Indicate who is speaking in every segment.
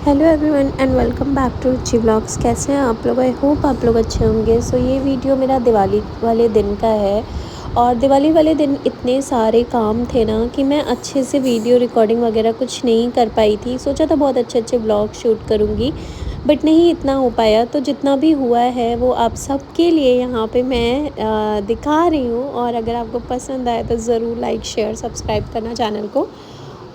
Speaker 1: Hello everyone and welcome back to Ruchi vlogs. कैसे हैं आप लोग? आई होप आप लोग अच्छे होंगे। ये वीडियो मेरा दिवाली वाले दिन का है और दिवाली वाले दिन इतने सारे काम थे ना कि मैं अच्छे से वीडियो रिकॉर्डिंग वगैरह कुछ नहीं कर पाई थी। सोचा था बहुत अच्छे अच्छे व्लॉग शूट करूँगी बट नहीं इतना हो पाया। तो जितना भी हुआ है वो आप सबके लिए यहाँ पे मैं दिखा रही हूँ। और अगर आपको पसंद आए तो ज़रूर लाइक शेयर सब्सक्राइब करना चैनल को।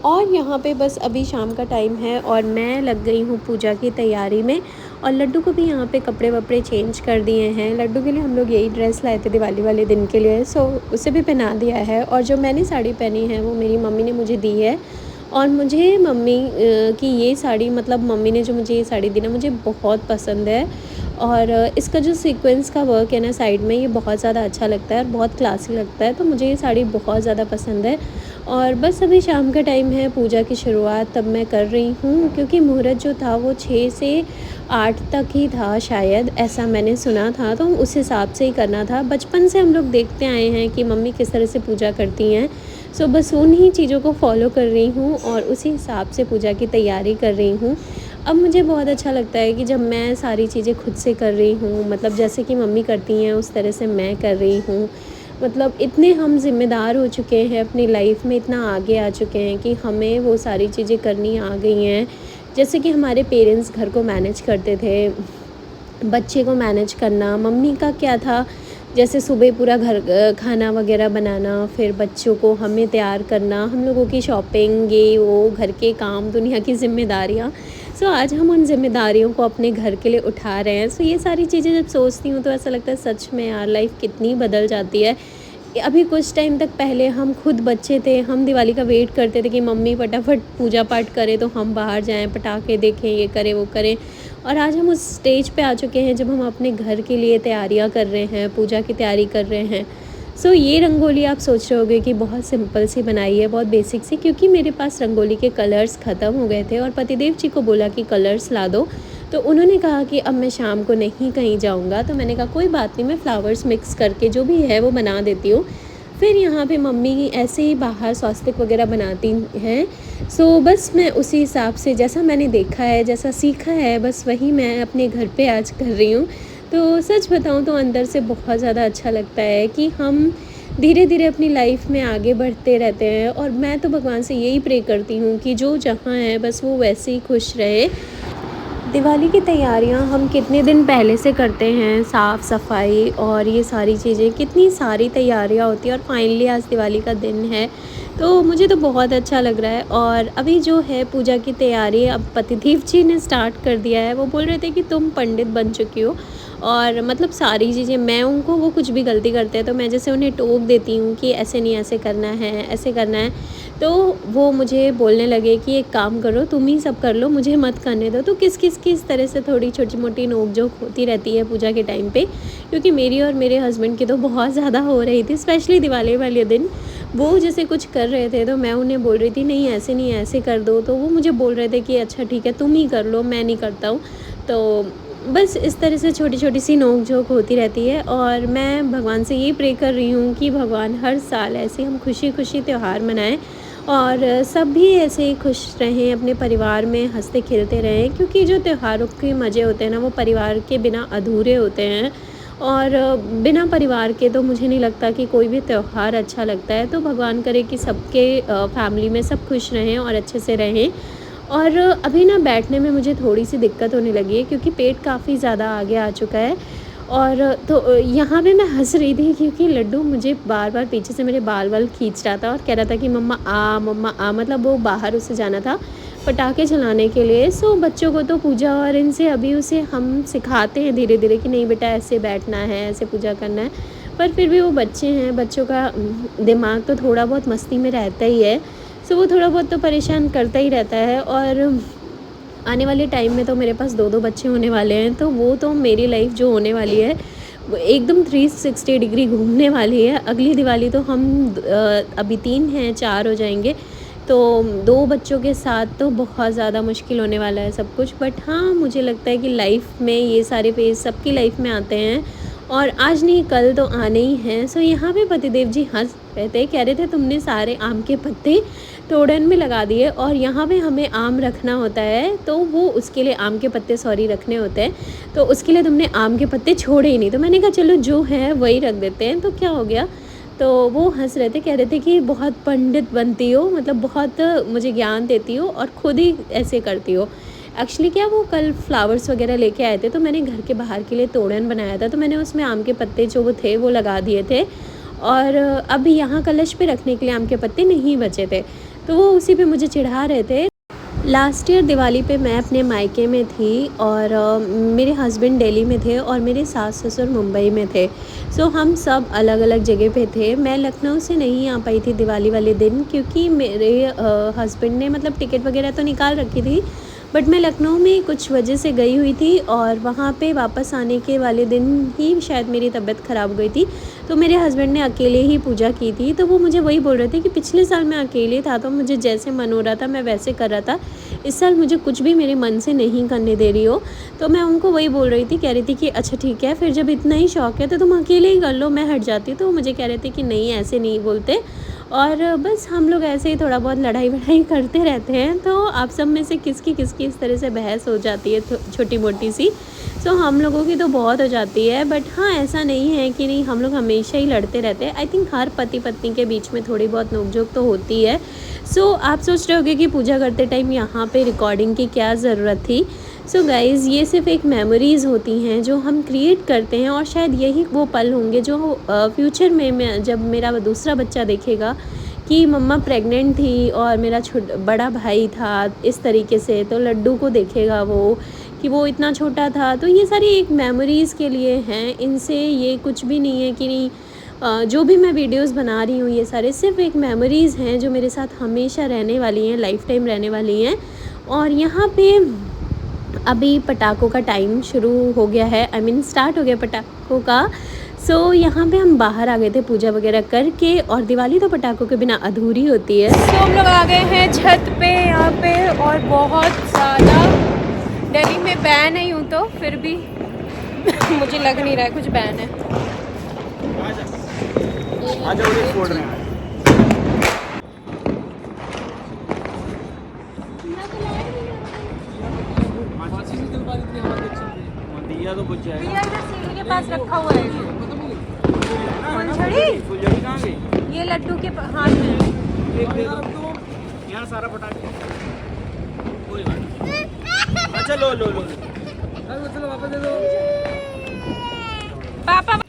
Speaker 1: और यहाँ पे बस अभी शाम का टाइम है और मैं लग गई हूँ पूजा की तैयारी में। और लड्डू को भी यहाँ पे कपड़े वपड़े चेंज कर दिए हैं। लड्डू के लिए हम लोग यही ड्रेस लाए थे दिवाली वाले दिन के लिए, सो उसे भी पहना दिया है। और जो मैंने साड़ी पहनी है वो मेरी मम्मी ने मुझे दी है। और मुझे मम्मी की ये साड़ी, मतलब मम्मी ने जो मुझे ये साड़ी दी ना, मुझे बहुत पसंद है। और इसका जो सीक्वेंस का वर्क है ना साइड में, ये बहुत ज़्यादा अच्छा लगता है और बहुत क्लासी लगता है। तो मुझे ये साड़ी बहुत ज़्यादा पसंद है। और बस अभी शाम का टाइम है, पूजा की शुरुआत तब मैं कर रही हूँ क्योंकि मुहूर्त जो था वो 6 से 8 तक ही था शायद, ऐसा मैंने सुना था। तो उस हिसाब से ही करना था। बचपन से हम लोग देखते आए हैं कि मम्मी किस तरह से पूजा करती हैं। बस उन्हीं चीज़ों को फॉलो कर रही हूँ और उसी हिसाब से पूजा की तैयारी कर रही हूँ। अब मुझे बहुत अच्छा लगता है कि जब मैं सारी चीज़ें खुद से कर रही हूँ, मतलब जैसे कि मम्मी करती हैं उस तरह से मैं कर रही हूँ। मतलब इतने हम ज़िम्मेदार हो चुके हैं अपनी लाइफ में, इतना आगे आ चुके हैं कि हमें वो सारी चीज़ें करनी आ गई हैं। जैसे कि हमारे पेरेंट्स घर को मैनेज करते थे, बच्चे को मैनेज करना मम्मी का क्या था। जैसे सुबह पूरा घर खाना वगैरह बनाना, फिर बच्चों को हमें तैयार करना, हम लोगों की शॉपिंग, ये वो घर के काम, दुनिया की ज़िम्मेदारियाँ। आज हम उन ज़िम्मेदारियों को अपने घर के लिए उठा रहे हैं। ये सारी चीज़ें जब सोचती हूँ तो ऐसा लगता है सच में यार लाइफ कितनी बदल जाती है। अभी कुछ टाइम तक पहले हम खुद बच्चे थे, हम दिवाली का वेट करते थे कि मम्मी फटाफट पूजा पाठ करें तो हम बाहर जाएं, पटाखे देखें, ये करें वो करें। और आज हम उस स्टेज पे आ चुके हैं जब हम अपने घर के लिए तैयारियां कर रहे हैं, पूजा की तैयारी कर रहे हैं। ये रंगोली आप सोच रहे होगे कि बहुत सिंपल सी बनाई है, बहुत बेसिक सी, क्योंकि मेरे पास रंगोली के कलर्स ख़त्म हो गए थे और पतिदेव जी को बोला कि कलर्स ला दो। तो उन्होंने कहा कि अब मैं शाम को नहीं कहीं जाऊंगा। तो मैंने कहा कोई बात नहीं, मैं फ्लावर्स मिक्स करके जो भी है वो बना देती हूँ। फिर यहाँ पे मम्मी ऐसे ही बाहर स्वास्तिक वगैरह बनाती हैं। बस मैं उसी हिसाब से जैसा मैंने देखा है, जैसा सीखा है, बस वही मैं अपने घर पे आज कर रही हूँ। सच बताऊँ तो अंदर से बहुत ज़्यादा अच्छा लगता है कि हम धीरे धीरे अपनी लाइफ में आगे बढ़ते रहते हैं। और मैं तो भगवान से यही प्रे करती हूँ कि जो जहाँ है बस वो वैसे ही खुश रहे। दिवाली की तैयारियां हम कितने दिन पहले से करते हैं, साफ़ सफाई और ये सारी चीज़ें, कितनी सारी तैयारियां होती हैं और फाइनली आज दिवाली का दिन है। मुझे तो बहुत अच्छा लग रहा है। और अभी जो है पूजा की तैयारी अब पतिदेव जी ने स्टार्ट कर दिया है। वो बोल रहे थे कि तुम पंडित बन चुकी हो और मतलब सारी चीज़ें मैं उनको, वो कुछ भी गलती करते हैं तो मैं जैसे उन्हें टोक देती हूँ कि ऐसे नहीं, ऐसे करना है, ऐसे करना है। तो वो मुझे बोलने लगे कि एक काम करो, तुम ही सब कर लो, मुझे मत करने दो। तो किस किस की इस तरह से थोड़ी छोटी मोटी नोक-झोंक होती रहती है पूजा के टाइम पे, क्योंकि मेरी और मेरे हस्बैंड की तो बहुत ज़्यादा हो रही थी, स्पेशली दिवाली वाले दिन। वो जैसे कुछ कर रहे थे तो मैं उन्हें बोल रही थी नहीं ऐसे नहीं, ऐसे कर दो। तो वो मुझे बोल रहे थे कि अच्छा ठीक है तुम ही कर लो, मैं नहीं करता हूँ। तो बस इस तरह से छोटी-छोटी सी नोक-झोंक होती रहती है। और मैं भगवान से यही प्रे कर रही हूँ कि भगवान हर साल ऐसे हम खुशी-खुशी त्योहार मनाएँ और सब भी ऐसे ही खुश रहें, अपने परिवार में हँसते-खेलते रहें, क्योंकि जो त्योहारों के मज़े होते हैं ना वो परिवार के बिना अधूरे होते हैं। और बिना परिवार के तो मुझे नहीं लगता कि कोई भी त्योहार अच्छा लगता है। तो भगवान करे कि सबके फैमिली में सब खुश रहें और अच्छे से रहें। और अभी ना बैठने में मुझे थोड़ी-सी दिक्कत होने लगी है क्योंकि पेट काफ़ी ज़्यादा आगे आ चुका है। और यहाँ पे मैं हँस रही थी क्योंकि लड्डू मुझे बार-बार पीछे से मेरे बाल-वाल खींच रहा था और कह रहा था कि मम्मा आ, मतलब वो बाहर उसे जाना था पटाखे चलाने के लिए। बच्चों को तो पूजा और इनसे अभी उसे हम सिखाते हैं धीरे-धीरे कि नहीं बेटा ऐसे बैठना है, ऐसे पूजा करना है। पर फिर भी वो बच्चे हैं, बच्चों का दिमाग तो थोड़ा बहुत मस्ती में रहता ही है। वो थोड़ा बहुत तो परेशान करता ही रहता है। और आने वाले टाइम में तो मेरे पास 2-2 बच्चे होने वाले हैं, तो वो तो मेरी लाइफ जो होने वाली है वो एकदम 360 डिग्री घूमने वाली है। अगली दिवाली तो हम अभी 3 हैं, 4 हो जाएँगे। 2 बच्चों के साथ तो बहुत ज़्यादा मुश्किल होने वाला है सब कुछ। बट हाँ, मुझे लगता है कि लाइफ में ये सारे फेज़ सबकी लाइफ में आते हैं और आज नहीं कल तो आने ही हैं। सो यहाँ पे पतिदेव जी हंस रहे थे, कह रहे थे तुमने सारे आम के पत्ते तोड़न में लगा दिए और यहाँ पे हमें आम रखना होता है, तो वो उसके लिए आम के पत्ते सॉरी रखने होते हैं, तो उसके लिए तुमने आम के पत्ते छोड़े ही नहीं। तो मैंने कहा चलो जो है वही रख देते हैं, तो क्या हो गया। तो वो हंस रहे थे, कह रहे थे कि बहुत पंडित बनती हो, मतलब बहुत मुझे ज्ञान देती हो और खुद ही ऐसे करती हो। एक्चुअली क्या वो कल फ्लावर्स वगैरह लेके आए थे, तो मैंने घर के बाहर के लिए तोड़न बनाया था, तो मैंने उसमें आम के पत्ते जो वो थे वो लगा दिए थे और अब यहाँ कलश पे रखने के लिए आम के पत्ते नहीं बचे थे, तो वो उसी पे मुझे चिढ़ा रहे थे। लास्ट ईयर दिवाली पे मैं अपने मायके में थी और मेरे हस्बैंड दिल्ली में थे और मेरे सास ससुर मुंबई में थे। सो हम सब अलग अलग जगह पे थे। मैं लखनऊ से नहीं आ पाई थी दिवाली वाले दिन, क्योंकि मेरे हस्बैंड ने मतलब टिकट वगैरह तो निकाल रखी थी, बट मैं लखनऊ में कुछ वजह से गई हुई थी और वहाँ पे वापस आने के वाले दिन ही शायद मेरी तबीयत ख़राब हो गई थी, तो मेरे हस्बैंड ने अकेले ही पूजा की थी। तो वो मुझे वही बोल रहे थे कि पिछले साल मैं अकेले था तो मुझे जैसे मन हो रहा था मैं वैसे कर रहा था, इस साल मुझे कुछ भी मेरे मन से नहीं करने दे रही हो। तो मैं उनको वही बोल रही थी, कह रही थी कि अच्छा ठीक है, फिर जब इतना ही शौक है तो तुम अकेले ही कर लो, मैं हट जाती। तो मुझे कह रहे थे कि नहीं ऐसे नहीं बोलते, और बस हम लोग ऐसे ही थोड़ा बहुत लड़ाई वड़ाई करते रहते हैं। तो आप सब में से किसकी किसकी इस तरह से बहस हो जाती है छोटी मोटी सी। सो हम लोगों की तो बहुत हो जाती है, बट हाँ ऐसा नहीं है कि नहीं, हम लोग हमेशा ही लड़ते रहते हैं। आई थिंक हर पति पत्नी के बीच में थोड़ी बहुत नोकझोंक तो होती है। सो आप सोच रहे होगे कि पूजा करते टाइम यहाँ पे रिकॉर्डिंग की क्या ज़रूरत थी। सो गाइज़ ये सिर्फ एक मेमोरीज़ होती हैं जो हम क्रिएट करते हैं, और शायद यही वो पल होंगे जो फ्यूचर में मैं जब मेरा दूसरा बच्चा देखेगा कि मम्मा प्रेग्नेंट थी और मेरा बड़ा भाई था इस तरीके से, तो लड्डू को देखेगा वो कि वो इतना छोटा था। तो ये सारी एक मेमोरीज़ के लिए हैं, इनसे ये कुछ भी नहीं है कि नहीं जो भी मैं वीडियोस बना रही हूँ ये सारे सिर्फ एक मेमोरीज़ हैं जो मेरे साथ हमेशा रहने वाली हैं, लाइफ टाइम रहने वाली हैं। और यहाँ पे अभी पटाखों का टाइम शुरू हो गया है, आई मीन स्टार्ट हो गया पटाखों का। सो यहाँ पे हम बाहर आ गए थे पूजा वगैरह करके, और दिवाली तो पटाखों के बिना अधूरी होती है।
Speaker 2: तो हम लोग आ गए हैं छत पे यहाँ पे, और बहुत ज़्यादा दिल्ली में बैन है यूँ तो, फिर भी मुझे लग नहीं रहा है कुछ बैन है।
Speaker 3: दिया तो बुझ जाएगा।
Speaker 2: दिया इधर सीढ़ी के पास रखा हुआ है।
Speaker 3: फुलझड़ी कहाँ गई?
Speaker 2: ये लड्डू के हाथ में
Speaker 3: यहाँ सारा पटाखे कोई बात नहीं। अच्छा लो लो लो चलो वापस दे दो
Speaker 2: पापा।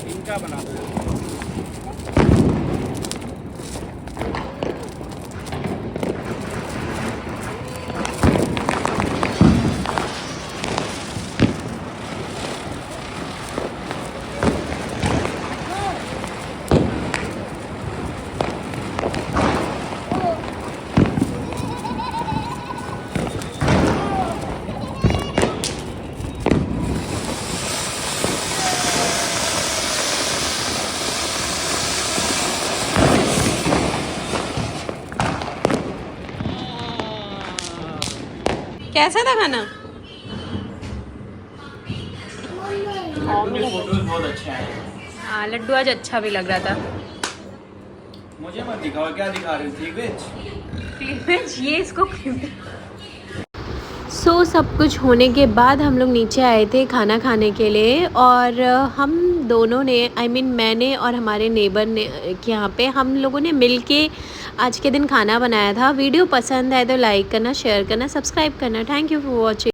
Speaker 3: इनका बना दो।
Speaker 2: कैसा था खाना?
Speaker 3: फोटोज बहुत अच्छा है।
Speaker 2: हाँ लड्डू आज अच्छा भी लग रहा था।
Speaker 3: मुझे मत दिखाओ, क्या दिखा रही थी
Speaker 2: क्लीवेज ये इसको
Speaker 1: सो सब कुछ होने के बाद हम लोग नीचे आए थे खाना खाने के लिए, और हम दोनों ने आई मीन मैंने और हमारे नेबर ने यहाँ पे हम लोगों ने मिलके आज के दिन खाना बनाया था। वीडियो पसंद आए तो लाइक करना, शेयर करना, सब्सक्राइब करना। Thank you for watching.